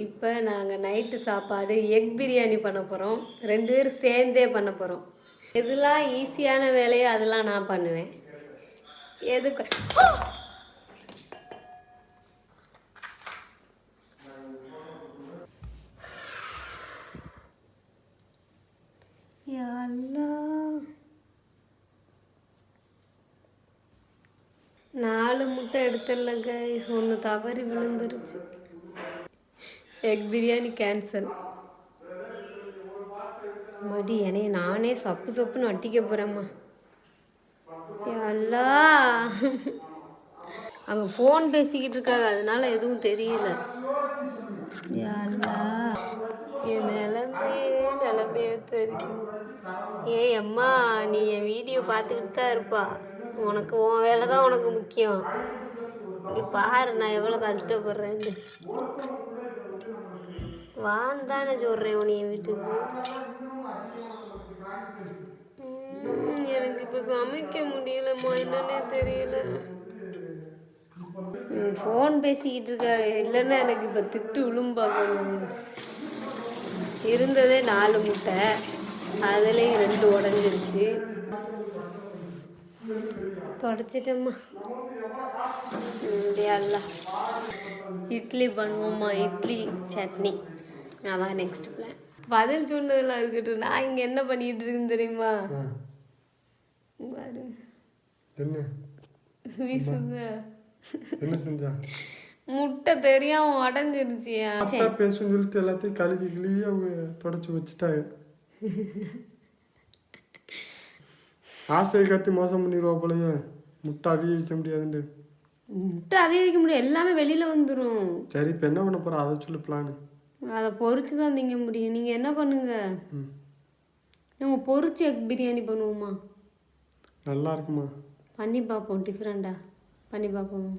இப்போ நாங்கள் நைட்டு சாப்பாடு எக் பிரியாணி பண்ண போகிறோம். 2 பேரும் சேர்ந்தே பண்ண போகிறோம். எதுலாம் ஈஸியான வேலையோ அதெல்லாம் நான் பண்ணுவேன். எதுக்கு யா அல்லாஹ். 4 முட்டை எடுத்துடல கைஸ், 1 தவறி விழுந்துருச்சு. Egg biryani cancel. மடி என்னைய நானே சப்பு சப்புன்னு வட்டிக்க போகிறேம்மா. எல்லாம் அங்கே ஃபோன் பேசிக்கிட்டு இருக்காங்க, அதனால எதுவும் தெரியல. எல்லாம் என் நிலமையே தெரியும். ஏய் அம்மா, நீ என் வீடியோ பார்த்துக்கிட்டு தான் இருப்பா. உனக்கு உன் வேலை தான் உனக்கு முக்கியம். இங்கே பாரு நான் எவ்வளோ கஷ்டப்படுறேன்னு. வாந்தானே சொல்கிறேன் உன்னை என் வீட்டுக்கு. எனக்கு இப்போ சமைக்க முடியலம்மா, என்னன்னே தெரியல. ஃபோன் பேசிக்கிட்டு இருக்காங்க, இல்லைன்னா எனக்கு இப்போ திட்டு விழும்பாக்கணும். இருந்ததே 4 முட்டை, அதுலேயும் 2 உடஞ்சிருச்சு. தொடச்சிட்டம்மா. எல்லாம் இட்லி பண்ணுவோம்மா, இட்லி சட்னி, அதான் நெக்ஸ்ட் பிளான். பதில் சொன்னதெல்லாம் இருக்கட்டும், நான் இங்கே என்ன பண்ணிட்டு இருக்கேன்னு தெரியுமா? பாரு வீசுங்க. என்ன செஞ்சா? முட்டை தெரியாம உடஞ்சிருச்சியா. பேசுன்னு சொல்லிட்டு எல்லாத்தையும் கழுவி கிழுவி அவங்க தொடச்சி வச்சுட்டாங்க. ஆசையை காட்டி மோசம் பண்ணிடுவா போலயே. முட்டை அவிய வைக்க முடியாதுண்டு. முட்டை அவிய வைக்க முடியும், எல்லாமே வெளியில வந்துடும். சரி, இப்போ என்ன பண்ண போறோம் அதை சொல்லு பிளான். அதை பொரிச்சு தான் திங்க முடியும். நீங்க என்ன பண்ணுங்க, நம்ம பொரிச்சு எக் பிரியாணி பண்ணுவோமா? நல்லா இருக்குமா? பண்ணி பார்ப்போம், டிஃப்ரெண்டா பண்ணி பார்ப்போம்.